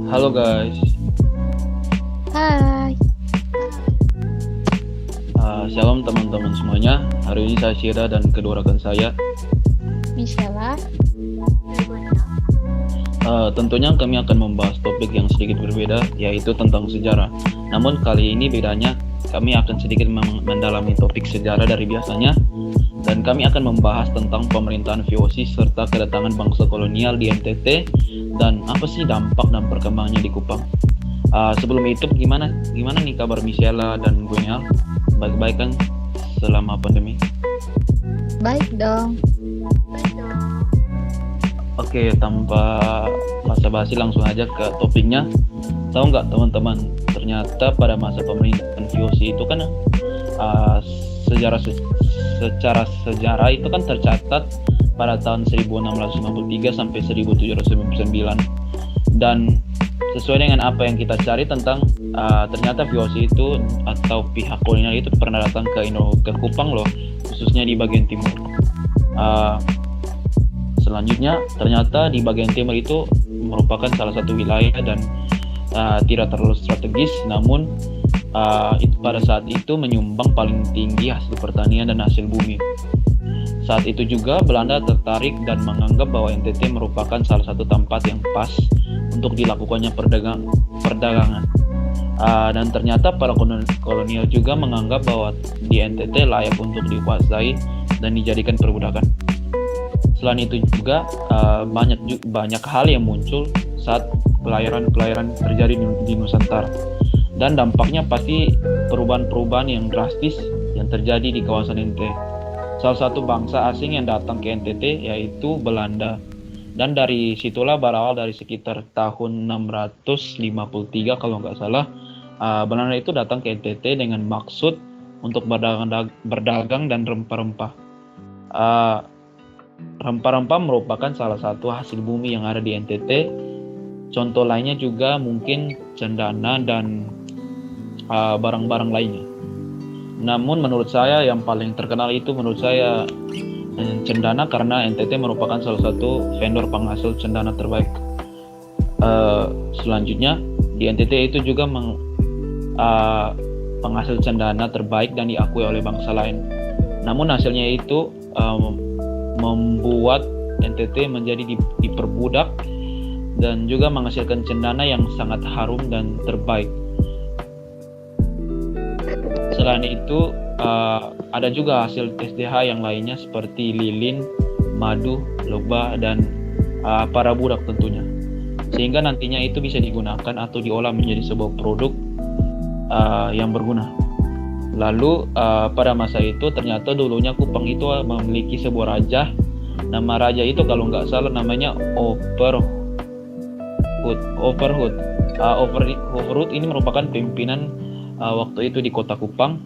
Halo guys. Hai, Shalom teman-teman semuanya. Hari ini saya Syira dan kedua rekan saya. Michela. Tentunya kami akan membahas topik yang sedikit berbeda, yaitu tentang sejarah. Namun kali ini bedanya, kami akan sedikit mendalami topik sejarah dari biasanya, dan kami akan membahas tentang pemerintahan VOC serta kedatangan bangsa kolonial di NTT dan apa sih dampak dan perkembangannya di Kupang. Sebelum itu gimana nih kabar Michela dan Gwenyal? Baik-baik kan selama pandemi? Baik dong. Oke, tanpa basa-basi langsung aja ke topiknya. Tahu nggak teman-teman, ternyata pada masa pemerintahan VOC itu kan secara sejarah itu kan tercatat pada tahun 1653 sampai 1799, dan sesuai dengan apa yang kita cari tentang ternyata VOC itu atau pihak kolonial itu pernah datang ke Kupang loh, khususnya di bagian timur. Selanjutnya ternyata di bagian timur itu merupakan salah satu wilayah dan tidak terlalu strategis, namun itu pada saat itu menyumbang paling tinggi hasil pertanian dan hasil bumi. Saat itu juga Belanda tertarik dan menganggap bahwa NTT merupakan salah satu tempat yang pas untuk dilakukannya perdagangan. Dan ternyata para kolonial juga menganggap bahwa di NTT layak untuk dikuasai dan dijadikan perbudakan. Selain itu juga banyak hal yang muncul saat pelayaran terjadi di Nusantara, dan dampaknya pasti perubahan-perubahan yang drastis yang terjadi di kawasan NTT. Salah satu bangsa asing yang datang ke NTT yaitu Belanda, dan dari situlah berawal dari sekitar tahun 653 kalau nggak salah. Belanda itu datang ke NTT dengan maksud untuk berdagang dan rempah-rempah. Rempah-rempah merupakan salah satu hasil bumi yang ada di NTT. Contoh lainnya juga mungkin cendana dan barang-barang lainnya. Namun menurut saya yang paling terkenal itu cendana, karena NTT merupakan salah satu vendor penghasil cendana terbaik. Selanjutnya di NTT itu juga penghasil cendana terbaik dan diakui oleh bangsa lain. Namun hasilnya itu membuat NTT menjadi diperbudak dan juga menghasilkan cendana yang sangat harum dan terbaik. Selain itu ada juga hasil SDH yang lainnya seperti lilin, madu, lebah, dan para budak tentunya, sehingga nantinya itu bisa digunakan atau diolah menjadi sebuah produk yang berguna. Lalu pada masa itu ternyata dulunya Kupang itu memiliki sebuah raja. Nama raja itu kalau nggak salah namanya Overhood. Overhood ini merupakan pimpinan waktu itu di kota Kupang,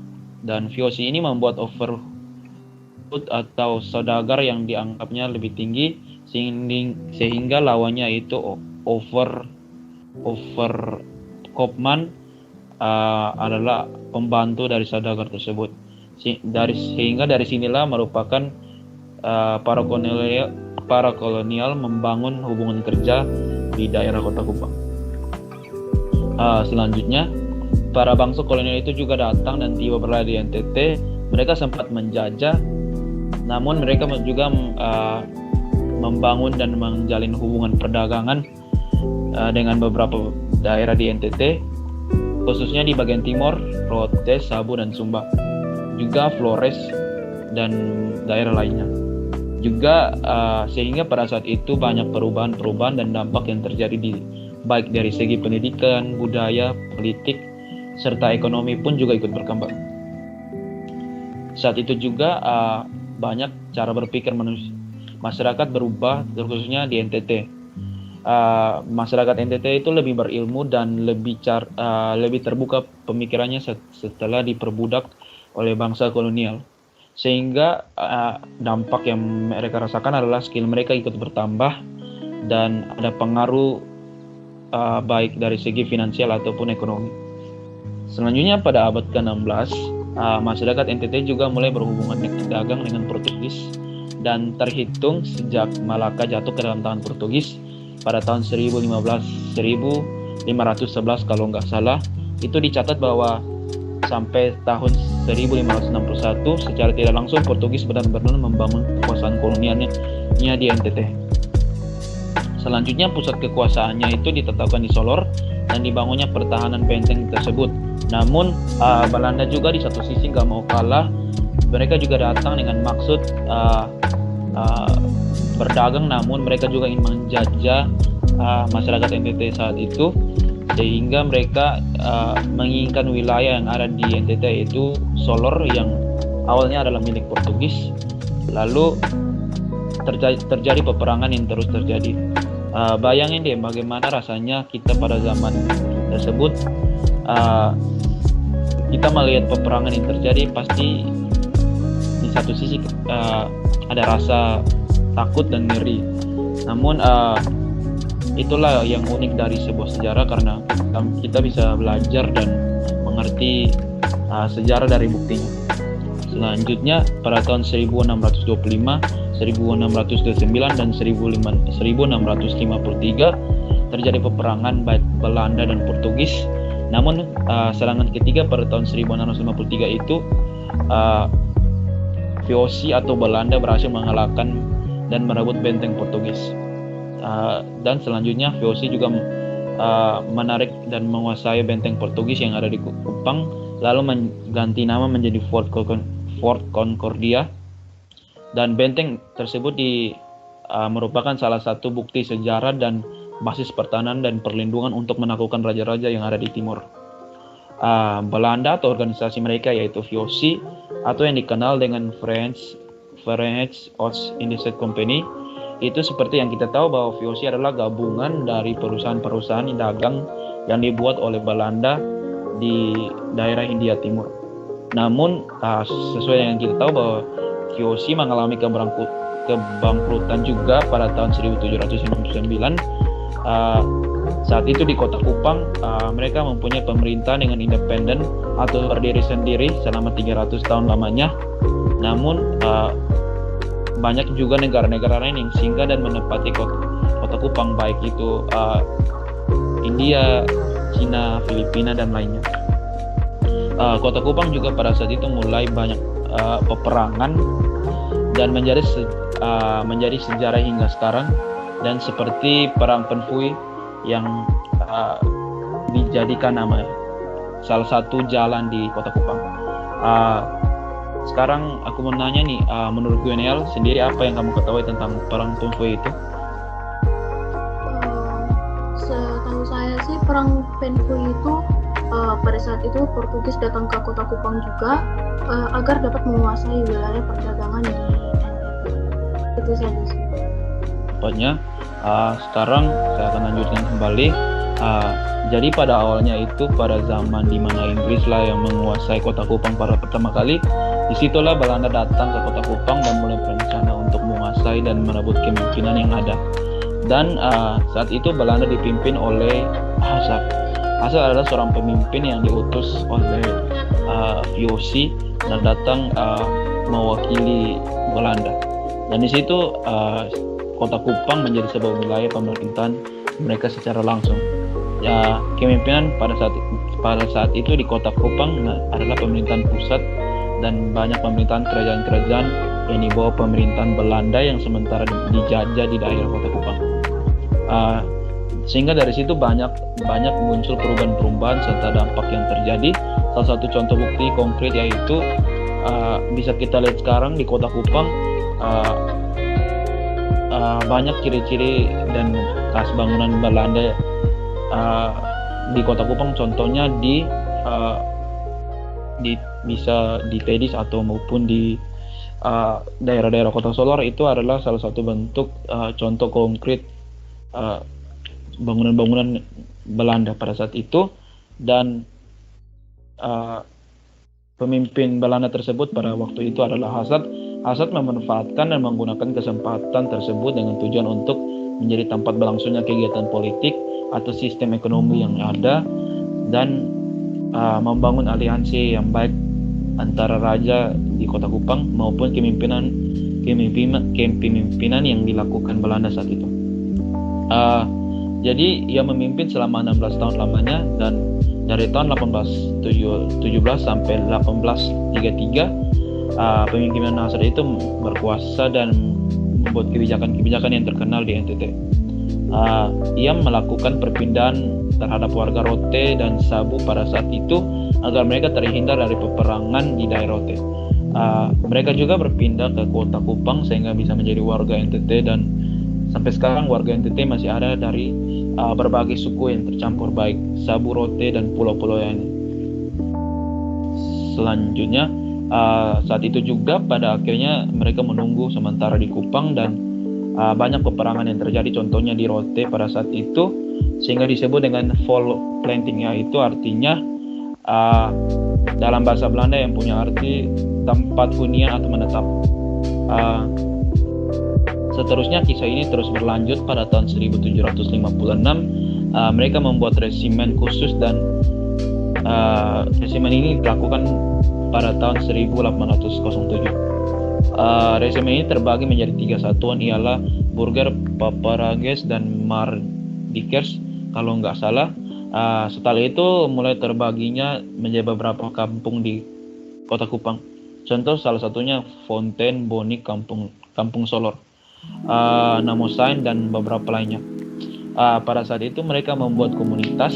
dan VOC ini membuat Overhood atau saudagar yang dianggapnya lebih tinggi, sehingga lawannya itu Kopman adalah pembantu dari saudagar tersebut. Sehingga dari sinilah merupakan para kolonial membangun hubungan kerja di daerah kota Kupang. Selanjutnya para bangsa kolonial itu juga datang dan tiba berada di NTT. Mereka sempat menjajah, namun mereka juga membangun dan menjalin hubungan perdagangan dengan beberapa daerah di NTT, khususnya di bagian timur, Rote, Sabu, dan Sumba, juga Flores dan daerah lainnya. Juga sehingga pada saat itu banyak perubahan dan dampak yang terjadi baik dari segi pendidikan, budaya, politik, serta ekonomi pun juga ikut berkembang. Saat itu juga banyak cara berpikir masyarakat berubah, khususnya di NTT. Masyarakat NTT itu lebih berilmu dan lebih terbuka pemikirannya setelah diperbudak oleh bangsa kolonial, sehingga dampak yang mereka rasakan adalah skill mereka ikut bertambah dan ada pengaruh baik dari segi finansial ataupun ekonomi. Selanjutnya pada abad ke-16 masyarakat NTT juga mulai berhubungan dagang dengan Portugis, dan terhitung sejak Malaka jatuh ke dalam tangan Portugis pada tahun 1511 kalau nggak salah, itu dicatat bahwa sampai tahun 1561 secara tidak langsung Portugis benar-benar membangun kekuasaan kolonialnya di NTT. Selanjutnya pusat kekuasaannya itu ditetapkan di Solor dan dibangunnya pertahanan benteng tersebut. Namun Belanda juga di satu sisi nggak mau kalah, mereka juga datang dengan maksud berdagang, namun mereka juga ingin menjajah masyarakat NTT saat itu, sehingga mereka menginginkan wilayah yang ada di NTT yaitu Solor yang awalnya adalah milik Portugis. Lalu terjadi peperangan yang terus terjadi. Bayangin deh bagaimana rasanya kita pada zaman tersebut, kita melihat peperangan yang terjadi, pasti di satu sisi ada rasa takut dan ngeri. Namun itulah yang unik dari sebuah sejarah, karena kita bisa belajar dan mengerti sejarah dari buktinya. Selanjutnya pada tahun 1625, 1629 dan 1653 terjadi peperangan baik Belanda dan Portugis. Namun serangan ketiga pada tahun 1653 itu VOC atau Belanda berhasil mengalahkan dan merebut benteng Portugis. Dan selanjutnya VOC juga menarik dan menguasai benteng Portugis yang ada di Kupang, lalu mengganti nama menjadi Fort Concordia. Dan benteng tersebut merupakan salah satu bukti sejarah dan basis pertahanan dan perlindungan untuk menaklukkan raja-raja yang ada di timur. Belanda atau organisasi mereka yaitu VOC atau yang dikenal dengan French Oost-Indische Company, itu seperti yang kita tahu bahwa VOC adalah gabungan dari perusahaan-perusahaan dagang yang dibuat oleh Belanda di daerah Hindia Timur. Namun sesuai yang kita tahu bahwa VOC mengalami kebangkrutan juga pada tahun 1759. Saat itu di kota Kupang mereka mempunyai pemerintahan dengan independen atau berdiri sendiri selama 300 tahun lamanya. Namun banyak juga negara-negara lain yang singgah dan menempati kota Kupang, baik itu India, Cina, Filipina dan lainnya. Kota Kupang juga pada saat itu mulai banyak peperangan dan menjadi sejarah hingga sekarang, dan seperti perang Penfui yang dijadikan nama salah satu jalan di kota Kupang. Sekarang aku mau nanya nih, menurut Gwenel sendiri apa yang kamu ketahui tentang perang Penfui itu? Setahu saya sih perang Penfui itu pada saat itu Portugis datang ke kota Kupang juga agar dapat menguasai wilayah perdagangan di NTT. Itu saja sih. Tepatnya, sekarang saya akan lanjutkan kembali. Jadi pada awalnya itu pada zaman di mana Inggris lah yang menguasai kota Kupang pada pertama kali, disitulah Belanda datang ke kota Kupang dan mulai berencana untuk menguasai dan merebut kepemimpinan yang ada. Dan saat itu Belanda dipimpin oleh Hassan. Hassan adalah seorang pemimpin yang diutus oleh VOC dan datang mewakili Belanda. Dan di situ kota Kupang menjadi sebuah wilayah pemerintahan mereka secara langsung. Ya, kepemimpinan pada saat itu di kota Kupang adalah pemerintahan pusat, dan banyak pemerintahan kerajaan-kerajaan yang dibawa pemerintahan Belanda yang sementara dijajah di daerah kota Kupang. Sehingga dari situ banyak muncul perubahan-perubahan serta dampak yang terjadi. Salah satu contoh bukti konkret yaitu bisa kita lihat sekarang di kota Kupang, banyak ciri-ciri dan khas bangunan Belanda di kota Kupang. Contohnya bisa di Tedis atau maupun di daerah-daerah kota Solor, itu adalah salah satu bentuk contoh konkret bangunan-bangunan Belanda pada saat itu. Dan pemimpin Belanda tersebut pada waktu itu adalah Hassan. Hassan memanfaatkan dan menggunakan kesempatan tersebut dengan tujuan untuk menjadi tempat berlangsungnya kegiatan politik atau sistem ekonomi yang ada, dan membangun aliansi yang baik antara raja di kota Kupang maupun kepemimpinan yang dilakukan Belanda saat itu. Uh, jadi ia memimpin selama 16 tahun lamanya, dan dari tahun 1817 sampai 1833 pemimpinan Nasr itu berkuasa dan membuat kebijakan-kebijakan yang terkenal di NTT. Ia melakukan perpindahan terhadap warga Rote dan Sabu pada saat itu agar mereka terhindar dari peperangan di daerah Rote. Mereka juga berpindah ke kota Kupang sehingga bisa menjadi warga NTT, dan sampai sekarang warga NTT masih ada dari berbagai suku yang tercampur, baik Sabu, Rote, dan pulau-pulau yang selanjutnya. Saat itu juga pada akhirnya mereka menunggu sementara di Kupang, dan banyak peperangan yang terjadi contohnya di Rote pada saat itu, sehingga disebut dengan volplanting, yaitu artinya dalam bahasa Belanda yang punya arti tempat hunian atau menetap. Seterusnya kisah ini terus berlanjut. Pada tahun 1756 mereka membuat resimen khusus, dan resimen ini dilakukan pada tahun 1807. Resimen ini terbagi menjadi 3 satuan, ialah Burger, Paparages, dan Mardikers kalau nggak salah. Setelah itu mulai terbaginya menjadi beberapa kampung di kota Kupang. Contoh salah satunya Fontaine, Boni, Kampung Solor, Namosain, dan beberapa lainnya. Pada saat itu mereka membuat komunitas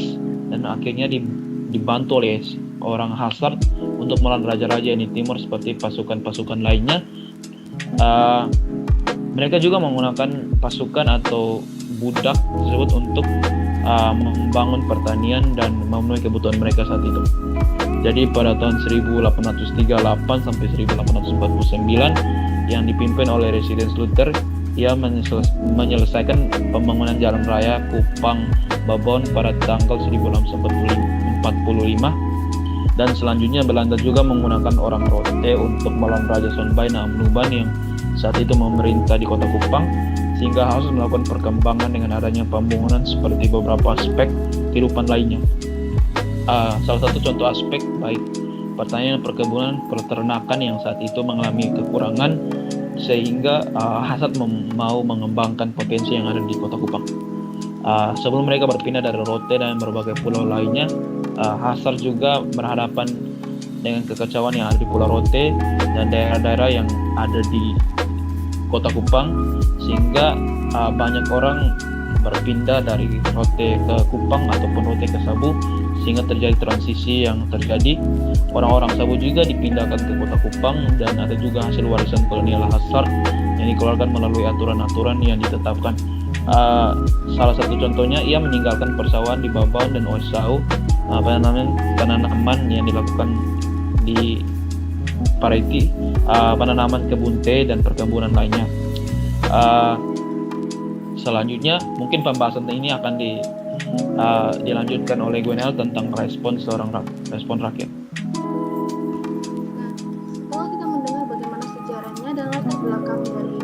dan akhirnya dibantu oleh orang Hasard untuk melawan raja-raja di timur seperti pasukan-pasukan lainnya. Mereka juga menggunakan pasukan atau budak tersebut untuk membangun pertanian dan memenuhi kebutuhan mereka saat itu. Jadi pada tahun 1838 sampai 1849 yang dipimpin oleh Residen Luther, ia menyelesaikan pembangunan jalan raya Kupang Babon pada tanggal 1845, dan selanjutnya Belanda juga menggunakan orang Rote untuk melawan Raja Sonbai Namnuban yang saat itu memerintah di kota Kupang, sehingga harus melakukan perkembangan dengan adanya pembangunan seperti beberapa aspek kehidupan lainnya. Salah satu contoh aspek baik pertanian, perkebunan, peternakan yang saat itu mengalami kekurangan, sehingga Hasard mau mengembangkan potensi yang ada di kota Kupang. Sebelum mereka berpindah dari Rote dan berbagai pulau lainnya, Hasard juga berhadapan dengan kekacauan yang ada di Pulau Rote dan daerah-daerah yang ada di kota Kupang, sehingga banyak orang berpindah dari Rote ke Kupang ataupun Rote ke Sabu, sehingga terjadi transisi yang terjadi. Orang-orang Sabu juga dipindahkan ke kota Kupang, dan ada juga hasil warisan kolonial Hasard yang dikeluarkan melalui aturan-aturan yang ditetapkan. Salah satu contohnya, ia meninggalkan persawahan di Babaon dan Oisau, penanaman yang dilakukan di Pariti, penanaman kebun teh dan perkebunan lainnya. Selanjutnya mungkin pembahasan ini akan dilanjutkan oleh Gwenel tentang respon rakyat. Setelah kita mendengar bagaimana sejarahnya dan latar belakang dari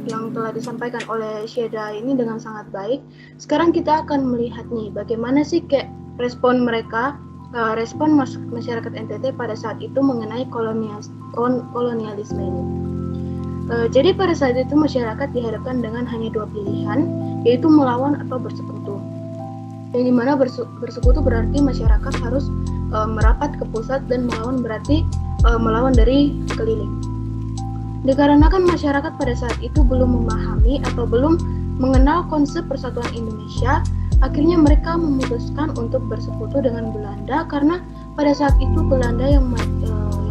yang telah disampaikan oleh Syeda ini dengan sangat baik, sekarang kita akan melihat nih bagaimana sih kayak respon mereka, respon masyarakat NTT pada saat itu mengenai kolonialisme ini. Jadi pada saat itu masyarakat dihadapkan dengan hanya 2 pilihan, yaitu melawan atau bersekutu. Yang dimana bersekutu berarti masyarakat harus merapat ke pusat, dan melawan berarti melawan dari keliling. Dikarenakan masyarakat pada saat itu belum memahami atau belum mengenal konsep persatuan Indonesia, akhirnya mereka memutuskan untuk bersekutu dengan Belanda, karena pada saat itu Belanda yang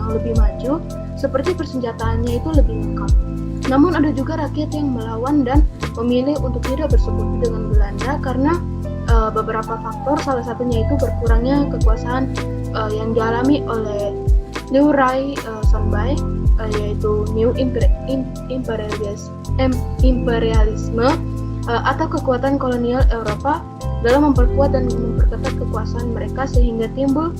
lebih maju, seperti persenjataannya itu lebih lengkap. Namun ada juga rakyat yang melawan dan memilih untuk tidak bersekutu dengan Belanda karena beberapa faktor, salah satunya itu berkurangnya kekuasaan yang dialami oleh New Rai Sonbai, yaitu New Imperialisme atau kekuatan kolonial Eropa dalam memperkuat dan memperketat kekuasaan mereka, sehingga timbul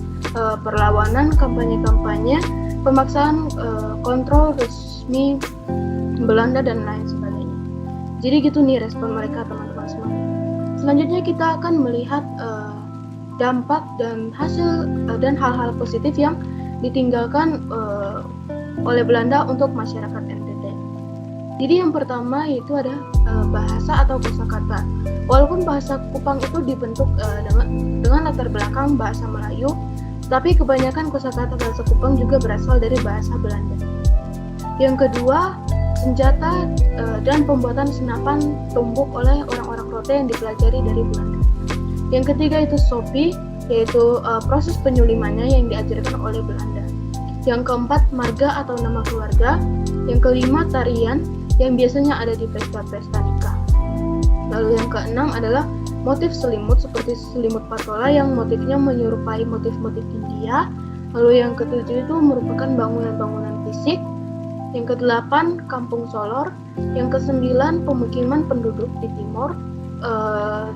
perlawanan, kampanye-kampanye, pemaksaan kontrol resmi Belanda dan lain sebagainya. Jadi gitu nih respon mereka, teman-teman semua. Selanjutnya kita akan melihat dampak dan hasil dan hal-hal positif yang ditinggalkan oleh Belanda untuk masyarakat NTT. Jadi yang pertama yaitu ada bahasa atau kosakata. Walaupun bahasa Kupang itu dibentuk dengan latar belakang bahasa Melayu, tapi kebanyakan kosakata bahasa Kupang juga berasal dari bahasa Belanda. Yang kedua, senjata dan pembuatan senapan tumbuk oleh orang-orang Rote yang dipelajari dari Belanda. Yang ketiga itu sopi, yaitu proses penyulimannya yang diajarkan oleh Belanda. Yang keempat, marga atau nama keluarga. Yang kelima, tarian yang biasanya ada di pesta-pesta nikah. Lalu yang keenam adalah motif selimut seperti selimut patola yang motifnya menyerupai motif-motif India. Lalu yang ketujuh itu merupakan bangunan-bangunan fisik. Yang kedelapan, kampung solor. Yang kesembilan, pemukiman penduduk di timur,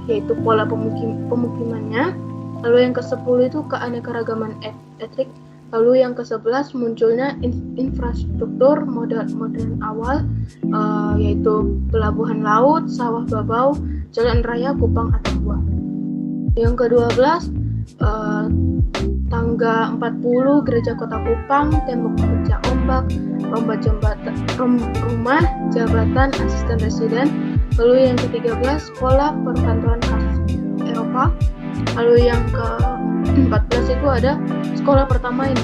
yaitu pola pemukimannya. Lalu yang kesepuluh itu keanekaragaman etnik. Lalu yang ke-11 munculnya infrastruktur modern awal, yaitu pelabuhan laut, sawah babau, jalan raya Kupang Atambua. Yang ke-12 tangga 40 gereja kota Kupang, tembok pecah ombak, rumah jabatan asisten residen. Lalu yang ke-13 sekolah perkantoran khas Eropa. Lalu yang ke-14 itu ada sekolah pertama yang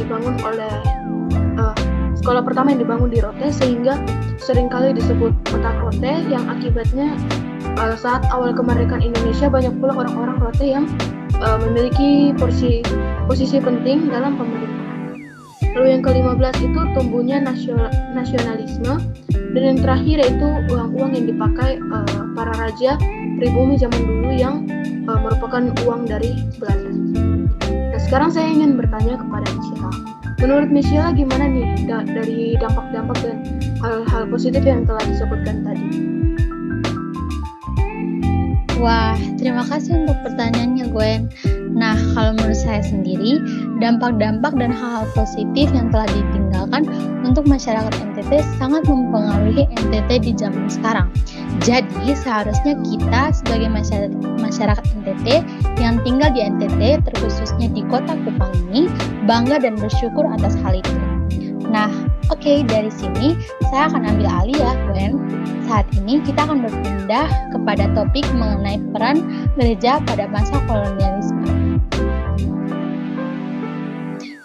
dibangun di Rote, sehingga seringkali disebut kota Rote, yang akibatnya saat awal kemerdekaan Indonesia banyak pula orang-orang Rote yang memiliki posisi penting dalam pemerintahan. Lalu yang ke-15 itu tumbuhnya nasionalisme, dan yang terakhir yaitu uang-uang yang dipakai para raja pribumi zaman dulu yang merupakan uang dari Belanda. Nah, sekarang saya ingin bertanya kepada Michela. Menurut Michela gimana nih dari dampak-dampak dan hal-hal positif yang telah disebutkan tadi? Wah, terima kasih untuk pertanyaannya, Gwen. Nah, kalau menurut saya sendiri, dampak-dampak dan hal-hal positif yang telah ditinggalkan untuk masyarakat NTT sangat mempengaruhi NTT di zaman sekarang. Jadi, seharusnya kita sebagai masyarakat NTT yang tinggal di NTT, terkhususnya di kota Kupang ini, bangga dan bersyukur atas hal itu. Nah, oke, dari sini saya akan ambil alih ya, Gwen. Saat ini kita akan berpindah kepada topik mengenai peran gereja pada masa kolonialisme.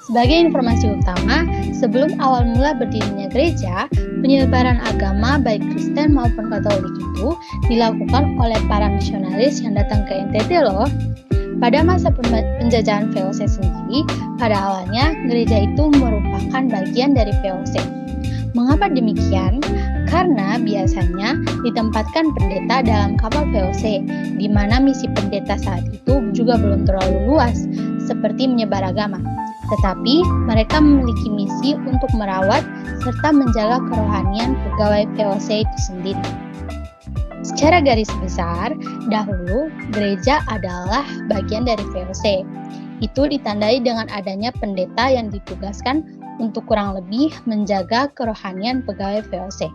Sebagai informasi utama, sebelum awal mula berdirinya gereja, penyebaran agama baik Kristen maupun Katolik itu dilakukan oleh para misionaris yang datang ke NTT loh. Pada masa penjajahan VOC sendiri, pada awalnya gereja itu merupakan bagian dari VOC. Mengapa demikian? Karena biasanya ditempatkan pendeta dalam kapal VOC, di mana misi pendeta saat itu juga belum terlalu luas, seperti menyebar agama. Tetapi mereka memiliki misi untuk merawat serta menjaga kerohanian pegawai VOC itu sendiri. Secara garis besar, dahulu gereja adalah bagian dari VOC. Itu ditandai dengan adanya pendeta yang ditugaskan untuk kurang lebih menjaga kerohanian pegawai VOC.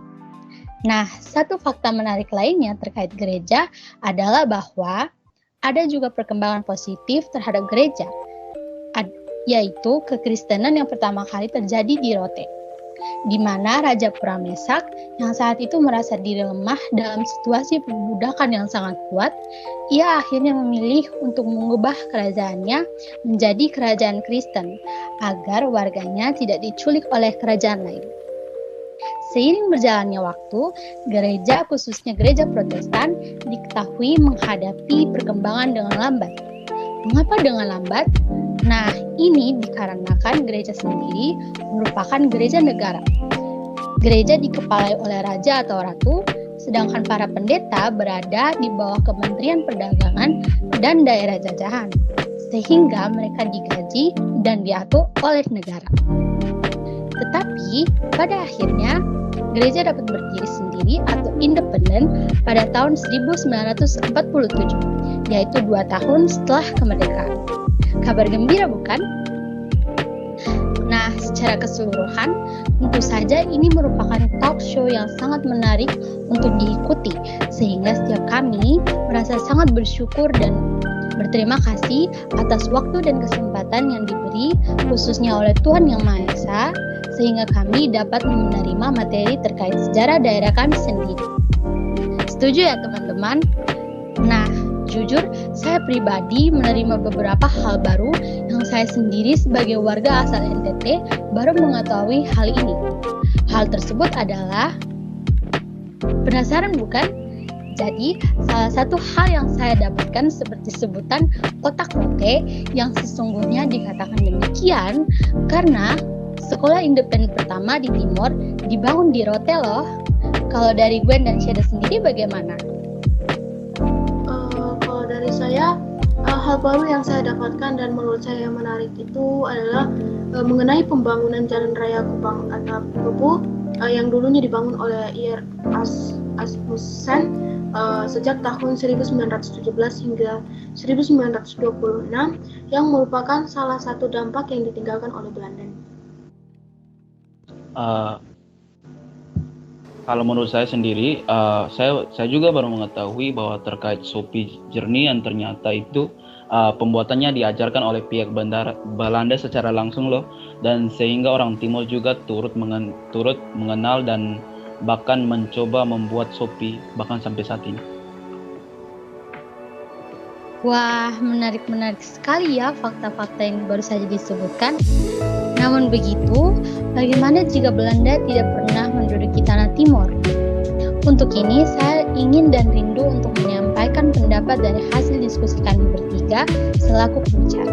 Nah, satu fakta menarik lainnya terkait gereja adalah bahwa ada juga perkembangan positif terhadap gereja, yaitu kekristenan yang pertama kali terjadi di Rote, di mana Raja Puramesak yang saat itu merasa diri lemah dalam situasi perbudakan yang sangat kuat, ia akhirnya memilih untuk mengubah kerajaannya menjadi kerajaan Kristen agar warganya tidak diculik oleh kerajaan lain. Seiring berjalannya waktu, gereja khususnya gereja Protestan diketahui menghadapi perkembangan dengan lambat. Mengapa dengan lambat? Nah, ini dikarenakan gereja sendiri merupakan gereja negara. Gereja dikepalai oleh raja atau ratu, sedangkan para pendeta berada di bawah Kementerian Perdagangan dan daerah jajahan, sehingga mereka digaji dan diatur oleh negara. Tetapi, pada akhirnya, gereja dapat berdiri sendiri atau independen pada tahun 1947, yaitu 2 tahun setelah kemerdekaan. Kabar gembira bukan? Nah, secara keseluruhan, tentu saja ini merupakan talk show yang sangat menarik untuk diikuti, sehingga setiap kami merasa sangat bersyukur dan berterima kasih atas waktu dan kesempatan yang diberi, khususnya oleh Tuhan Yang Maha Esa, sehingga kami dapat menerima materi terkait sejarah daerah kami sendiri. Setuju ya teman-teman? Nah, jujur saya pribadi menerima beberapa hal baru yang saya sendiri sebagai warga asal NTT baru mengetahui hal ini. Hal tersebut adalah, penasaran bukan? Jadi, salah satu hal yang saya dapatkan seperti sebutan kotak rote yang sesungguhnya dikatakan demikian karena sekolah independen pertama di Timor dibangun di Rote loh. Kalau dari Gwen dan Syeda sendiri bagaimana? Kalau dari saya, hal baru yang saya dapatkan dan menurut saya menarik itu adalah mengenai pembangunan Jalan Raya Kupang Atap Kebu yang dulunya dibangun oleh Ir Asmussen sejak tahun 1917 hingga 1926 yang merupakan salah satu dampak yang ditinggalkan oleh Belanda. Kalau menurut saya sendiri, saya juga baru mengetahui bahwa terkait Sopi Jernih yang ternyata itu pembuatannya diajarkan oleh pihak Belanda secara langsung loh, dan sehingga orang Timur juga turut mengenal dan bahkan mencoba membuat Sopi bahkan sampai saat ini. Wah, menarik sekali ya fakta-fakta yang baru saja disebutkan. Namun begitu, bagaimana jika Belanda tidak pernah menduduki tanah Timor? Untuk ini, saya ingin dan rindu untuk menyampaikan pendapat dari hasil diskusi kami bertiga selaku pembicara.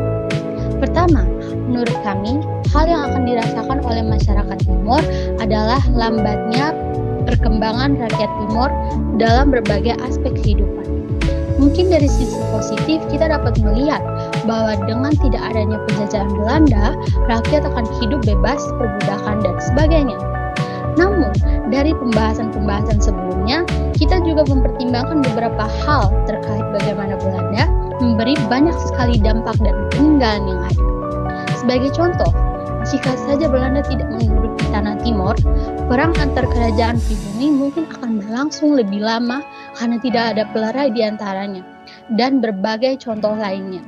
Pertama, menurut kami, hal yang akan dirasakan oleh masyarakat Timor adalah lambatnya perkembangan rakyat Timor dalam berbagai aspek kehidupan. Mungkin dari sisi positif kita dapat melihat bahwa dengan tidak adanya penjajahan Belanda, rakyat akan hidup bebas, perbudakan, dan sebagainya. Namun, dari pembahasan sebelumnya, kita juga mempertimbangkan beberapa hal terkait bagaimana Belanda memberi banyak sekali dampak dan peninggalan yang ada. Sebagai contoh, jika saja Belanda tidak menduduki tanah Timor, perang antar kerajaan pribumi mungkin akan berlangsung lebih lama karena tidak ada pelerai di antaranya, dan berbagai contoh lainnya.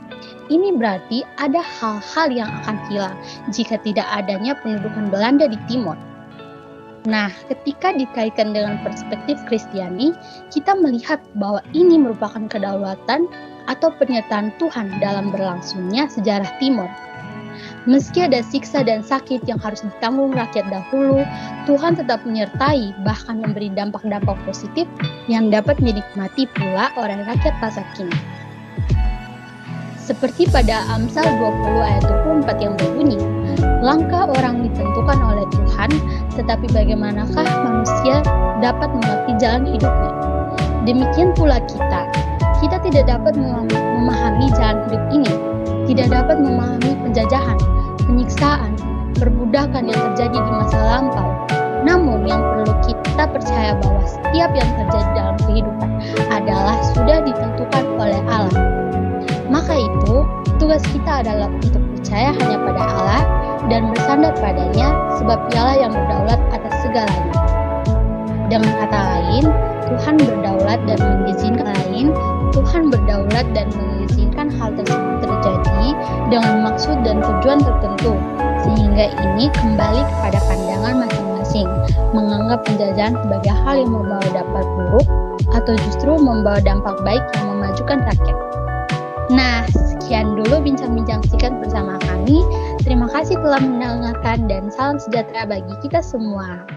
Ini berarti ada hal-hal yang akan hilang jika tidak adanya pendudukan Belanda di Timor. Nah, ketika dikaitkan dengan perspektif Kristiani, kita melihat bahwa ini merupakan kedaulatan atau penyertaan Tuhan dalam berlangsungnya sejarah Timor. Meski ada siksa dan sakit yang harus ditanggung rakyat dahulu, Tuhan tetap menyertai, bahkan memberi dampak-dampak positif yang dapat dinikmati pula oleh rakyat masa kini. Seperti pada Amsal 20 ayat 24 yang berbunyi, langkah orang ditentukan oleh Tuhan, tetapi bagaimanakah manusia dapat mengerti jalan hidupnya? Demikian pula kita tidak dapat memahami jalan hidup ini, tidak dapat memahami penjajahan, penyiksaan, perbudakan yang terjadi di masa lampau. Namun yang perlu kita percaya bahwa setiap yang terjadi dalam kehidupan adalah sudah ditentukan oleh Allah. Maka itu, tugas kita adalah untuk percaya hanya pada Allah dan bersandar padanya, sebab Dialah yang berdaulat atas segalanya. Dengan kata lain, Tuhan berdaulat dan mengizinkan hal tersebut terjadi dengan maksud dan tujuan tertentu, sehingga ini kembali kepada pandangan masing-masing, menganggap penjajahan sebagai hal yang membawa dampak buruk atau justru membawa dampak baik yang memajukan rakyat. Nah, sekian dulu bincang-bincang singkat bersama kami. Terima kasih telah mendengarkan dan salam sejahtera bagi kita semua.